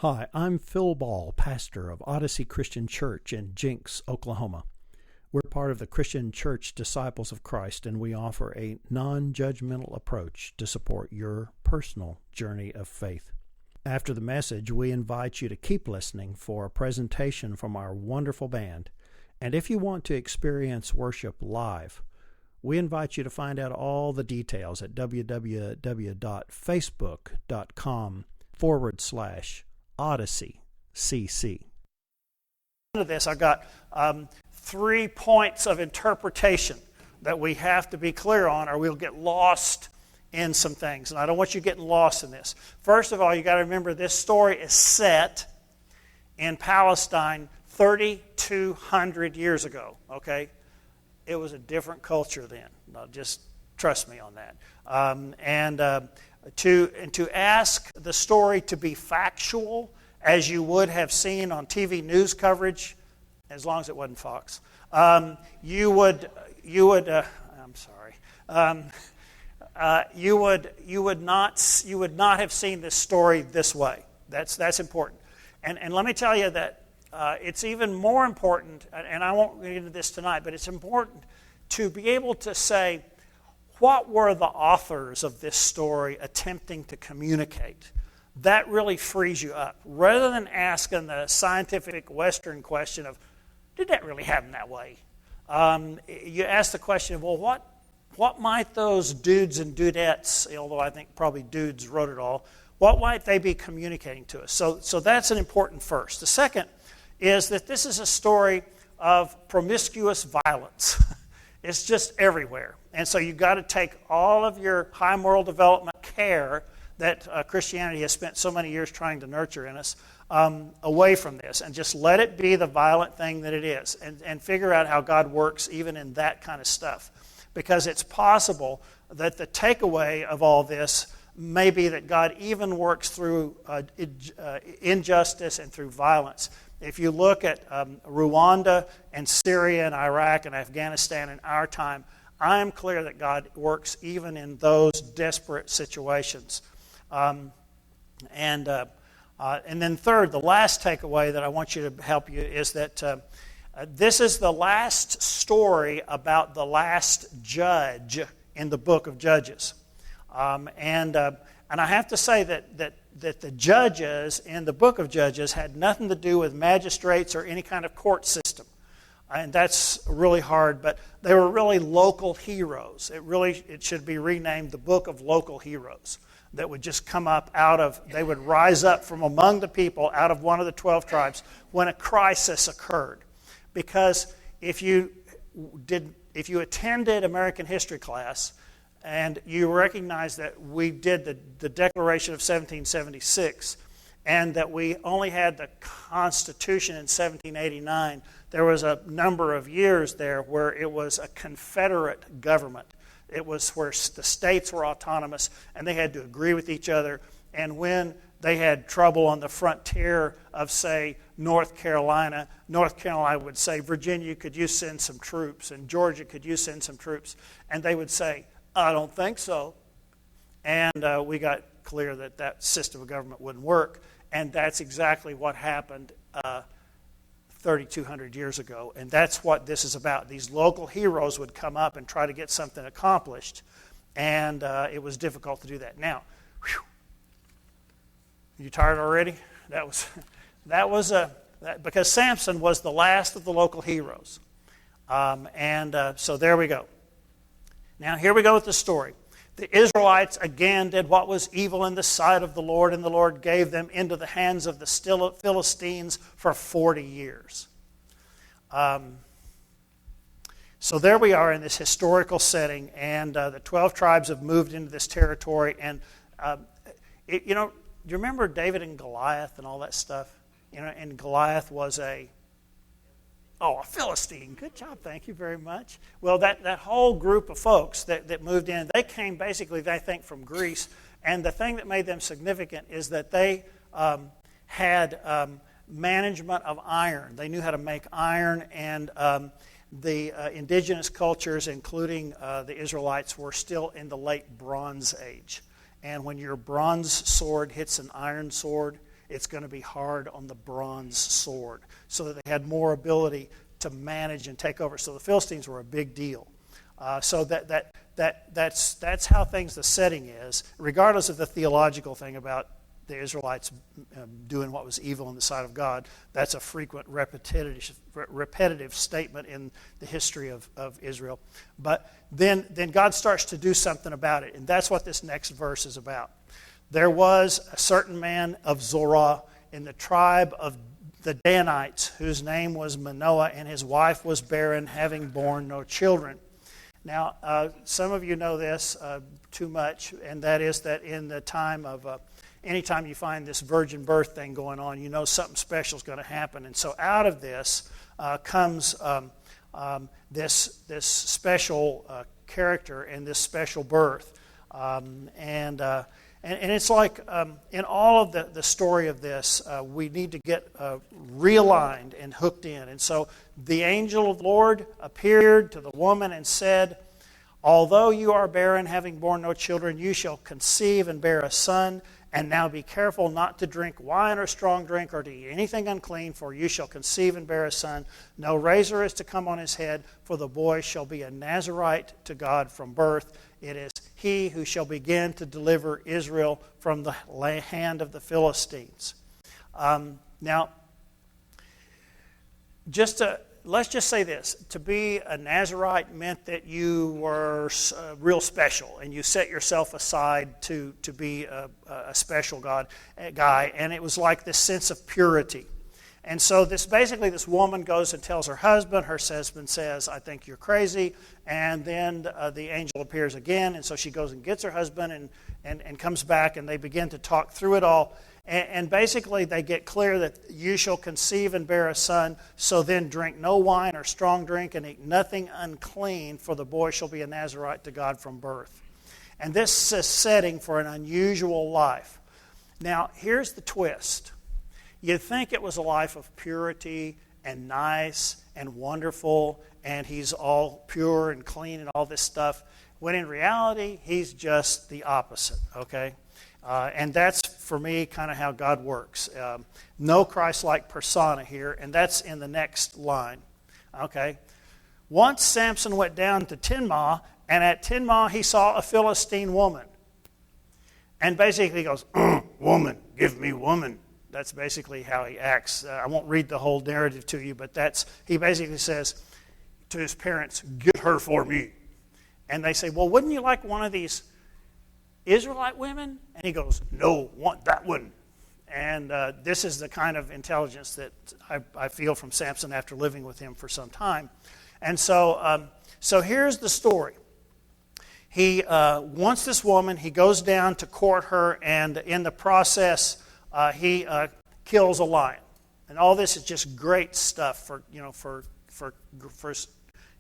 Hi, I'm Phil Ball, pastor of Odyssey Christian Church in Jenks, Oklahoma. We're part of the Christian Church Disciples of Christ, and we offer a non-judgmental approach to support your personal journey of faith. After the message, we invite you to keep listening for a presentation from our wonderful band. And if you want to experience worship live, we invite you to find out all the details at www.facebook.com/Odyssey CC. Into this, I got 3 points of interpretation that we have to be clear on, or we'll get lost in some things. And I don't want you getting lost in this. First of all, you got to remember this story is set in Palestine 3,200 years ago. Okay, it was a different culture then. Now, just trust me on that. To ask the story to be factual, as you would have seen on TV news coverage, as long as it wasn't Fox, you would not have seen this story this way. That's important, and let me tell you that it's even more important. And I won't get into this tonight, but it's important to be able to say, what were the authors of this story attempting to communicate? That really frees you up. Rather than asking the scientific Western question of, did that really happen that way? You ask the question of, well, what might those dudes and dudettes, although I think probably dudes wrote it all, what might they be communicating to us? So that's an important first. The second is that this is a story of promiscuous violence. It's just everywhere. And so you've got to take all of your high moral development care that Christianity has spent so many years trying to nurture in us away from this, and just let it be the violent thing that it is, and figure out how God works even in that kind of stuff. Because it's possible that the takeaway of all this may be that God even works through injustice and through violence. If you look at Rwanda and Syria and Iraq and Afghanistan in our time, I am clear that God works even in those desperate situations. And then third, the last takeaway that I want you to help you is that this is the last story about the last judge in the book of Judges. And I have to say that the judges in the book of Judges had nothing to do with magistrates or any kind of court system. And that's really hard, but they were really local heroes. It should be renamed the Book of Local Heroes, that would just come up they would rise up from among the people out of one of the 12 tribes when a crisis occurred. Because if you attended American history class and you recognize that we did the Declaration of 1776 and that we only had the Constitution in 1789, there was a number of years there where it was a Confederate government. It was where the states were autonomous and they had to agree with each other. And when they had trouble on the frontier of, say, North Carolina would say, Virginia, could you send some troops? And Georgia, could you send some troops? And they would say, I don't think so. And we got clear that system of government wouldn't work. And that's exactly what happened 3,200 years ago. And that's what this is about. These local heroes would come up and try to get something accomplished. And it was difficult to do that. Now, you tired already? Because Samson was the last of the local heroes. So there we go. Now here we go with the story. The Israelites again did what was evil in the sight of the Lord, and the Lord gave them into the hands of the Philistines for 40 years. So there we are in this historical setting, and the 12 tribes have moved into this territory. And do you remember David and Goliath and all that stuff? And Goliath was a Philistine. Good job, thank you very much. Well, that whole group of folks that moved in, they came basically, they think, from Greece. And the thing that made them significant is that they had management of iron. They knew how to make iron, and the indigenous cultures, including the Israelites, were still in the late Bronze Age. And when your bronze sword hits an iron sword, it's going to be hard on the bronze sword, so that they had more ability to manage and take over. So the Philistines were a big deal. So that's how the setting is, regardless of the theological thing about the Israelites doing what was evil in the sight of God. That's a frequent repetitive statement in the history of Israel. But then God starts to do something about it, and that's what this next verse is about. There was a certain man of Zorah in the tribe of the Danites, whose name was Manoah, and his wife was barren, having borne no children. Now, some of you know this too much, and that is that in the time of, anytime you find this virgin birth thing going on, you know something special is going to happen. And so out of this comes this special character and this special birth. And it's like in all of the story of this, we need to get realigned and hooked in. And so the angel of the Lord appeared to the woman and said, "Although you are barren, having borne no children, you shall conceive and bear a son. And now be careful not to drink wine or strong drink or to eat anything unclean, for you shall conceive and bear a son. No razor is to come on his head, for the boy shall be a Nazirite to God from birth. It is he who shall begin to deliver Israel from the hand of the Philistines." Now, let's just say this. To be a Nazirite meant that you were real special, and you set yourself aside to be a special guy, and it was like this sense of purity. And so this woman goes and tells her husband. Her husband says, "I think you're crazy." And then the angel appears again, and so she goes and gets her husband and comes back, and they begin to talk through it all. And basically they get clear that you shall conceive and bear a son, so then drink no wine or strong drink and eat nothing unclean, for the boy shall be a Nazirite to God from birth. And this is a setting for an unusual life. Now, here's the twist. You'd think it was a life of purity and nice and wonderful, and he's all pure and clean and all this stuff, when in reality, he's just the opposite, okay? And that's, for me, kind of how God works. No Christ-like persona here, and that's in the next line, okay? Once Samson went down to Timnah, and at Timnah he saw a Philistine woman. And basically he goes, "Woman, give me woman." That's basically how he acts. I won't read the whole narrative to you, but he basically says to his parents, "Get her for me." And they say, "Well, wouldn't you like one of these Israelite women?" And he goes, "No, want that one." And this is the kind of intelligence that I feel from Samson after living with him for some time. And so here's the story. He wants this woman. He goes down to court her, and in the process, he kills a lion. And all this is just great stuff for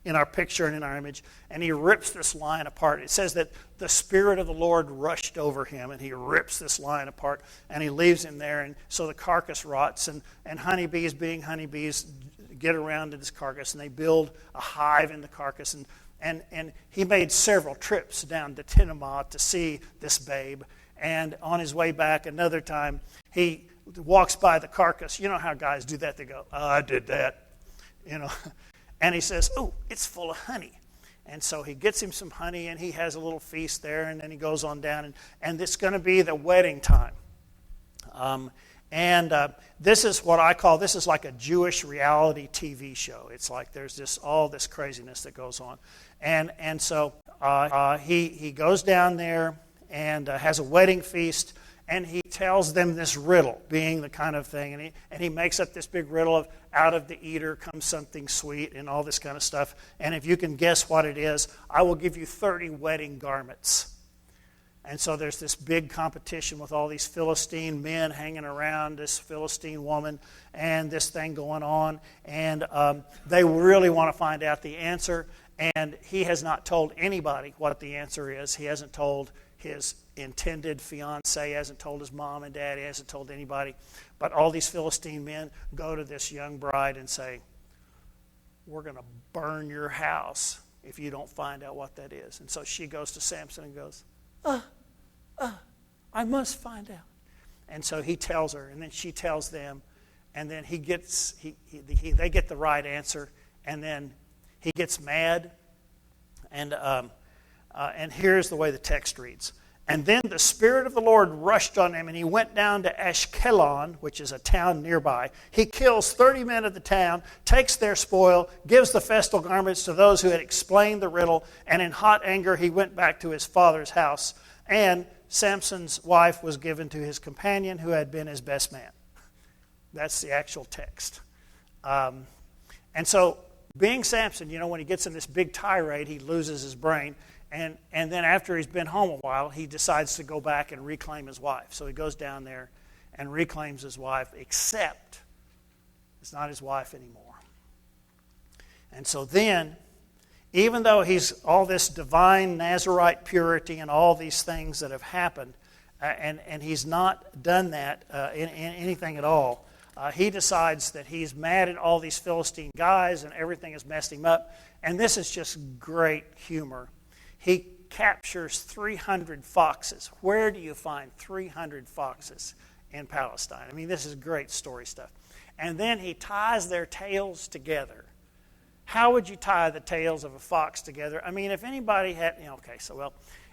in our picture and in our image. And he rips this lion apart. It says that the Spirit of the Lord rushed over him, and he rips this lion apart, and he leaves him there. And so the carcass rots, and honeybees, being honeybees, get around to this carcass, and they build a hive in the carcass. And he made several trips down to Timnah to see this babe. And on his way back, another time, he walks by the carcass. You know how guys do that? They go, "Oh, I did that," And he says, "Oh, it's full of honey." And so he gets him some honey, and he has a little feast there, and then he goes on down, and it's going to be the wedding time. This is what I call, this is like a Jewish reality TV show. It's like there's all this craziness that goes on. And so he goes down there and has a wedding feast, and he tells them this riddle, being the kind of thing, and he makes up this big riddle of, out of the eater comes something sweet, and all this kind of stuff. And if you can guess what it is, I will give you 30 wedding garments. And so there's this big competition with all these Philistine men hanging around this Philistine woman, and this thing going on, and they really want to find out the answer. And he has not told anybody what the answer is. He hasn't told his intended fiance, he hasn't told his mom and dad, he hasn't told anybody. But all these Philistine men go to this young bride and say, "We're going to burn your house if you don't find out what that is." And so she goes to Samson and goes, I must find out. And so he tells her, and then she tells them, and then they get the right answer, and then he gets mad. And here's the way the text reads. And then the Spirit of the Lord rushed on him, and he went down to Ashkelon, which is a town nearby. He kills 30 men of the town, takes their spoil, gives the festal garments to those who had explained the riddle, and in hot anger he went back to his father's house. And Samson's wife was given to his companion, who had been his best man. That's the actual text. And so, being Samson, when he gets in this big tirade, he loses his brain. And then after he's been home a while, he decides to go back and reclaim his wife. So he goes down there and reclaims his wife, except it's not his wife anymore. And so then, even though he's all this divine Nazirite purity and all these things that have happened, and he's not done that in anything at all, he decides that he's mad at all these Philistine guys and everything has messed him up. And this is just great humor. He captures 300 foxes. Where do you find 300 foxes in Palestine? I mean, this is great story stuff. And then he ties their tails together. How would you tie the tails of a fox together? I mean, if anybody had,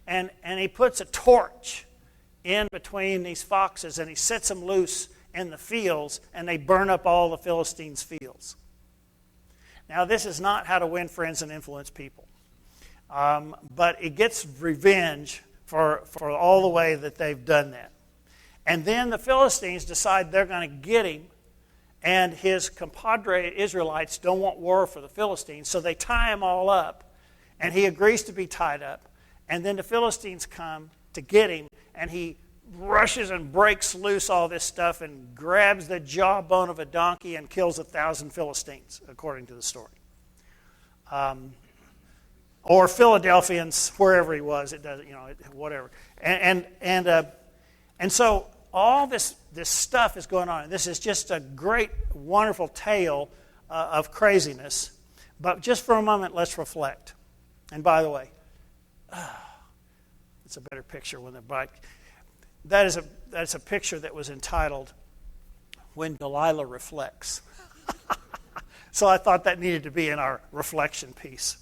and he puts a torch in between these foxes and he sets them loose in the fields and they burn up all the Philistines' fields. Now, this is not how to win friends and influence people. But it gets revenge for all the way that they've done that. And then the Philistines decide they're going to get him, and his compadre Israelites don't want war for the Philistines, so they tie him all up, and he agrees to be tied up. And then the Philistines come to get him, and he rushes and breaks loose all this stuff and grabs the jawbone of a donkey and kills 1,000 Philistines, according to the story. Or Philadelphians, wherever he was, it doesn't, whatever. And so all this stuff is going on. And this is just a great, wonderful tale of craziness. But just for a moment, let's reflect. And by the way, it's a better picture when the bike. That's a picture that was entitled "When Delilah Reflects." So I thought that needed to be in our reflection piece.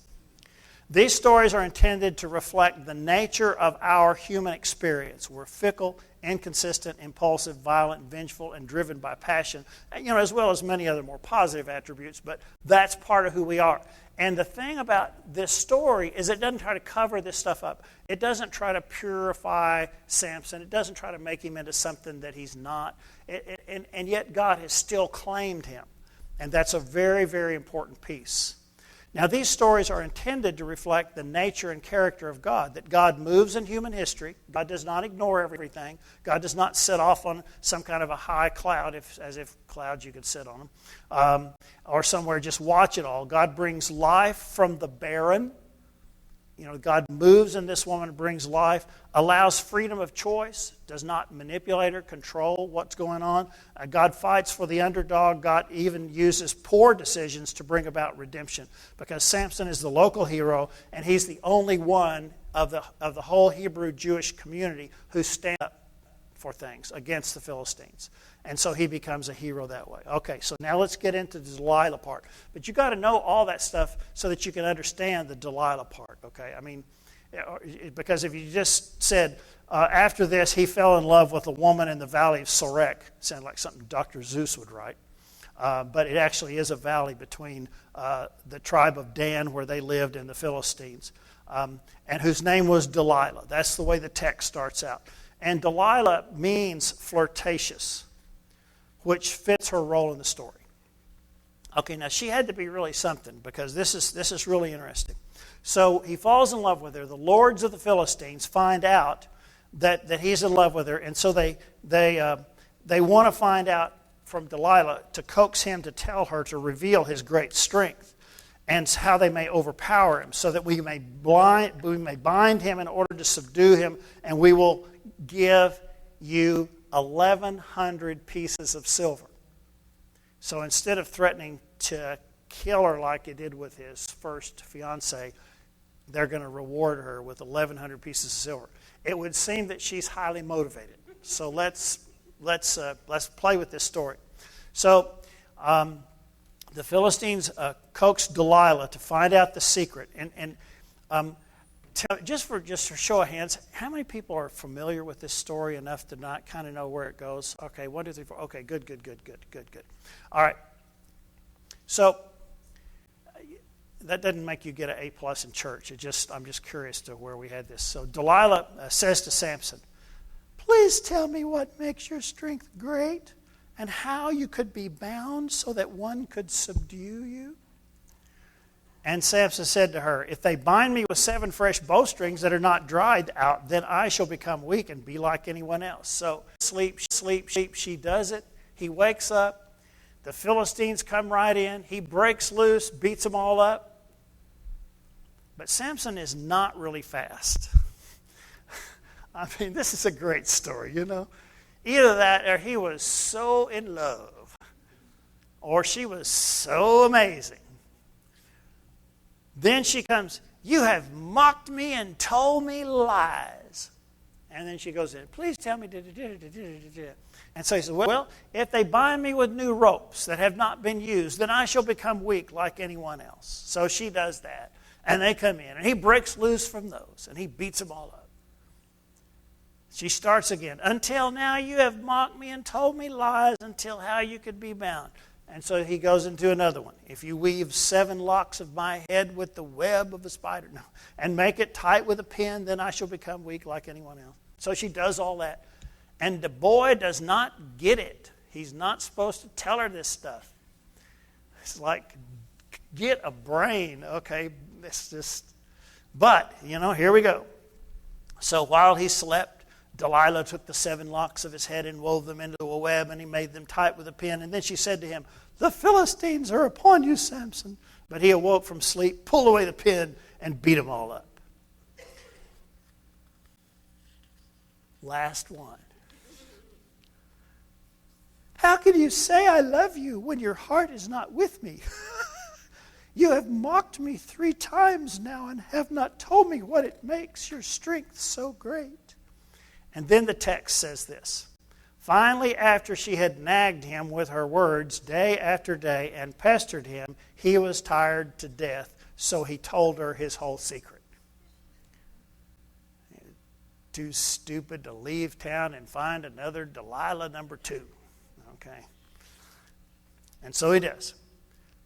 These stories are intended to reflect the nature of our human experience. We're fickle, inconsistent, impulsive, violent, vengeful, and driven by passion, as well as many other more positive attributes, but that's part of who we are. And the thing about this story is it doesn't try to cover this stuff up. It doesn't try to purify Samson. It doesn't try to make him into something that he's not. And yet God has still claimed him. And that's a very, very important piece. Now, these stories are intended to reflect the nature and character of God, that God moves in human history. God does not ignore everything. God does not sit off on some kind of a high cloud, as if clouds you could sit on them, or somewhere just watch it all. God brings life from the barren. God moves in this woman, brings life, allows freedom of choice, does not manipulate or control what's going on. God fights for the underdog. God even uses poor decisions to bring about redemption, because Samson is the local hero, and he's the only one of the whole Hebrew Jewish community who stand up for things against the Philistines. And so he becomes a hero that way. Okay, so now let's get into the Delilah part. But you got to know all that stuff so that you can understand the Delilah part, okay? I mean, because if you just said, after this he fell in love with a woman in the valley of Sorek, sounds like something Dr. Seuss would write. But it actually is a valley between the tribe of Dan, where they lived, and the Philistines, and whose name was Delilah. That's the way the text starts out. And Delilah means flirtatious, which fits her role in the story. Okay, now she had to be really something, because this is really interesting. So he falls in love with her. The lords of the Philistines find out that he's in love with her, and so they want to find out from Delilah to coax him to tell her to reveal his great strength and how they may overpower him, so that we may bind him in order to subdue him, and we will give you 1,100 pieces of silver. So instead of threatening to kill her like he did with his first fiancée, they're going to reward her with 1,100 pieces of silver. It would seem that she's highly motivated. So let's let's play with this story. So the Philistines coaxed Delilah to find out the secret. And just for show of hands, how many people are familiar with this story enough to not kind of know where it goes? Okay, 1, 2, 3, 4. Okay, good. All right. So that doesn't make you get an A+ in church. I'm just curious to where we had this. So Delilah says to Samson, "Please tell me what makes your strength great, and how you could be bound so that one could subdue you." And Samson said to her, "If they bind me with 7 fresh bowstrings that are not dried out, then I shall become weak and be like anyone else." So sleep, she does it. He wakes up. The Philistines come right in. He breaks loose, beats them all up. But Samson is not really fast. I mean, this is a great story, you know. Either that or he was so in love, or she was so amazing. Then she comes, "You have mocked me and told me lies." And then she goes in, "Please tell me." And so he says, "Well, if they bind me with new ropes that have not been used, then I shall become weak like anyone else." So she does that. And they come in, and he breaks loose from those, and he beats them all up. She starts again. "Until now you have mocked me and told me lies, until how you could be bound." And so he goes into another one. "If you weave 7 locks of my head with the web of a spider, and make it tight with a pin, then I shall become weak like anyone else." So she does all that. And the boy does not get it. He's not supposed to tell her this stuff. It's like, get a brain, okay? It's just, but, here we go. So while he slept, Delilah took the 7 locks of his head and wove them into a web, and he made them tight with a pin. And then she said to him, "The Philistines are upon you, Samson." But he awoke from sleep, pulled away the pin, and beat them all up. Last one. "How can you say I love you when your heart is not with me? You have mocked me 3 times now and have not told me what it makes your strength so great." And then the text says this: "Finally, after she had nagged him with her words day after day and pestered him, he was tired to death, so he told her his whole secret." Too stupid to leave town and find another Delilah number 2. Okay. And so he does.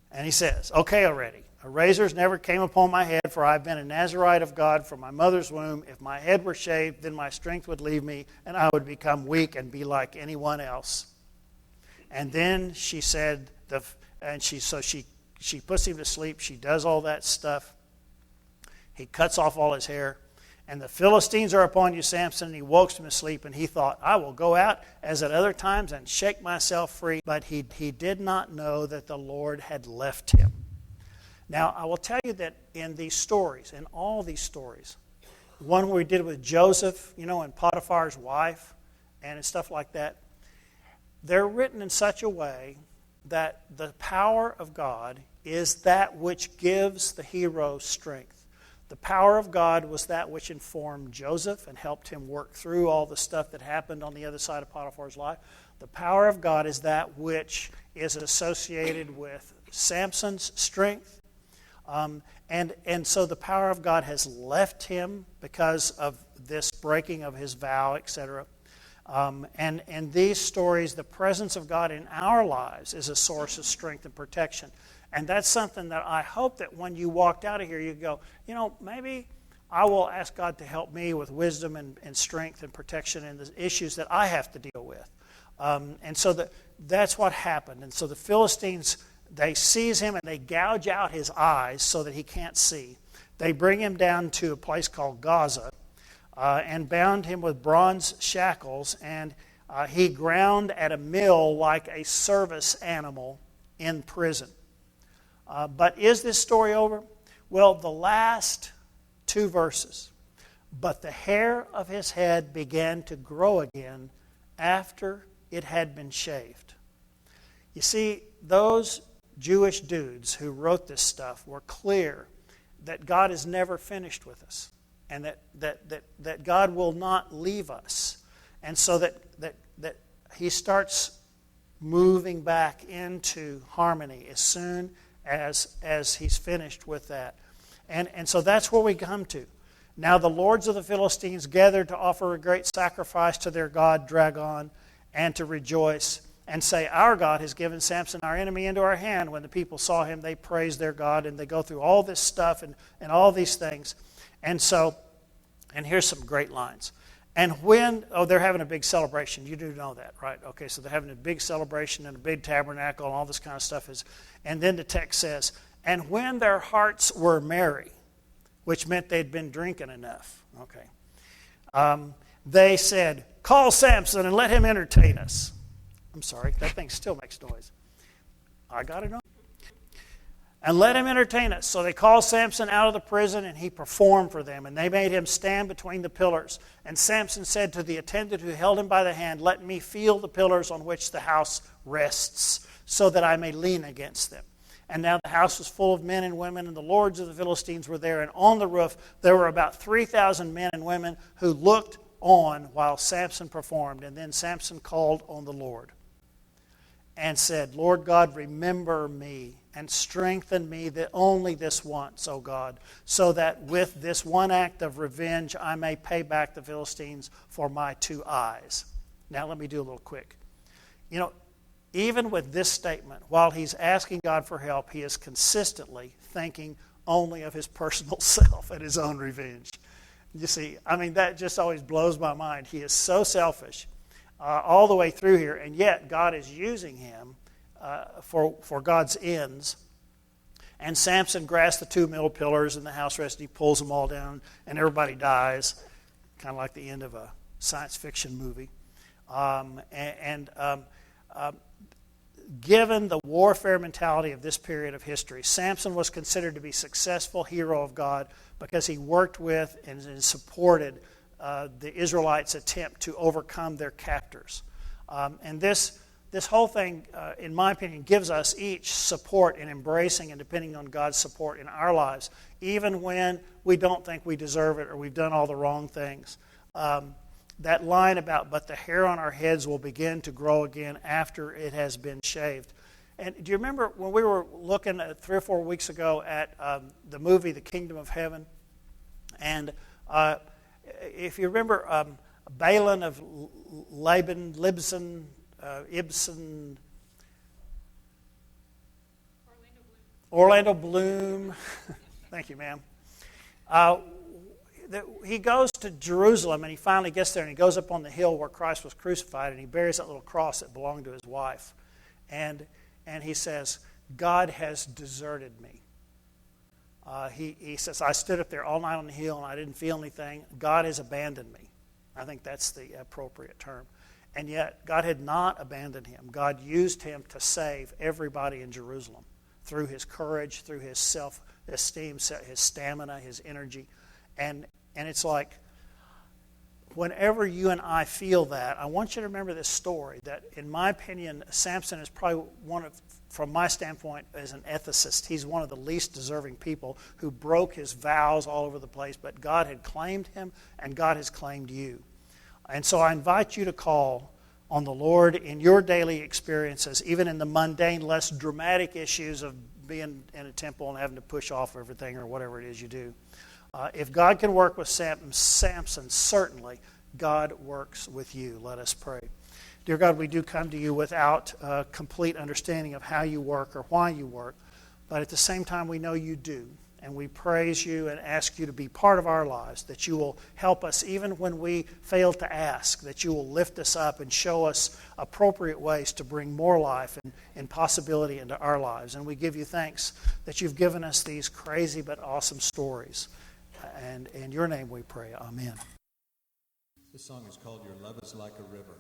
And he says, "Okay already. A razor's never came upon my head, for I've been a Nazirite of God from my mother's womb. If my head were shaved, then my strength would leave me, and I would become weak and be like anyone else." And then she said, she puts him to sleep. She does all that stuff. He cuts off all his hair. "And the Philistines are upon you, Samson." And he woke from his sleep, and he thought, "I will go out as at other times and shake myself free." But he did not know that the Lord had left him. Now, I will tell you that in these stories, in all these stories, one we did with Joseph, and Potiphar's wife, and stuff like that, they're written in such a way that the power of God is that which gives the hero strength. The power of God was that which informed Joseph and helped him work through all the stuff that happened on the other side of Potiphar's life. The power of God is that which is associated with Samson's strength. And so the power of God has left him because of this breaking of his vow, etc. And these stories, the presence of God in our lives is a source of strength and protection. And that's something that I hope that when you walked out of here, you go, maybe I will ask God to help me with wisdom and strength and protection in the issues that I have to deal with. And so that's what happened. And so the Philistines, they seize him and they gouge out his eyes so that he can't see. They bring him down to a place called Gaza and bound him with bronze shackles. And he ground at a mill like a service animal in prison. But is this story over? Well, the last 2 verses. "But the hair of his head began to grow again after it had been shaved." You see, those Jewish dudes who wrote this stuff were clear that God is never finished with us, and that God will not leave us. And so that he starts moving back into harmony as soon as he's finished with that. And so that's where we come to. Now the lords of the Philistines gathered to offer a great sacrifice to their god Dagon and to rejoice and say, our God has given Samson, our enemy, into our hand. When the people saw him, they praised their God, and they go through all this stuff and all these things. And so, and here's some great lines. And when, they're having a big celebration. You do know that, right? Okay, so they're having a big celebration and a big tabernacle and all this kind of stuff. And then the text says, and when their hearts were merry, which meant they'd been drinking enough. Okay. They said, call Samson and let him entertain us. I'm sorry, that thing still makes noise. I got it on. And let him entertain us. So they called Samson out of the prison, and he performed for them. And they made him stand between the pillars. And Samson said to the attendant who held him by the hand, let me feel the pillars on which the house rests, so that I may lean against them. And now the house was full of men and women, and the lords of the Philistines were there. And on the roof there were about 3,000 men and women who looked on while Samson performed. And then Samson called on the Lord and said, Lord God, remember me and strengthen me only this once, O God, so that with this one act of revenge I may pay back the Philistines for my 2 eyes. Now let me do a little quick. You know, even with this statement, while he's asking God for help, he is consistently thinking only of his personal self and his own revenge. You see, I mean, that just always blows my mind. He is so selfish all the way through here, and yet God is using him for God's ends. And Samson grasps the 2 middle pillars in the house rest, and he pulls them all down, and everybody dies, kind of like the end of a science fiction movie. Given the warfare mentality of this period of history, Samson was considered to be a successful hero of God because he worked with and supported the Israelites' attempt to overcome their captors. And this whole thing, in my opinion, gives us each support in embracing and depending on God's support in our lives, even when we don't think we deserve it or we've done all the wrong things. That line about, but the hair on our heads will begin to grow again after it has been shaved. And do you remember when we were looking at 3 or 4 weeks ago at the movie The Kingdom of Heaven? And if you remember, Balin of Ibsen. Orlando Bloom. Thank you, ma'am. He goes to Jerusalem, and he finally gets there, and he goes up on the hill where Christ was crucified, and he bears that little cross that belonged to his wife. And he says, God has deserted me. He says, I stood up there all night on the hill, and I didn't feel anything. God has abandoned me. I think that's the appropriate term. And yet, God had not abandoned him. God used him to save everybody in Jerusalem through his courage, through his self-esteem, his stamina, his energy. And it's like, whenever you and I feel that, I want you to remember this story, that in my opinion, Samson is probably from my standpoint, as an ethicist, he's one of the least deserving people who broke his vows all over the place, but God had claimed him, and God has claimed you. And so I invite you to call on the Lord in your daily experiences, even in the mundane, less dramatic issues of being in a temple and having to push off everything or whatever it is you do. If God can work with Samson, certainly God works with you. Let us pray. Dear God, we do come to you without a complete understanding of how you work or why you work, but at the same time we know you do. And we praise you and ask you to be part of our lives, that you will help us even when we fail to ask, that you will lift us up and show us appropriate ways to bring more life and possibility into our lives. And we give you thanks that you've given us these crazy but awesome stories. And in your name we pray. Amen. This song is called Your Love is Like a River.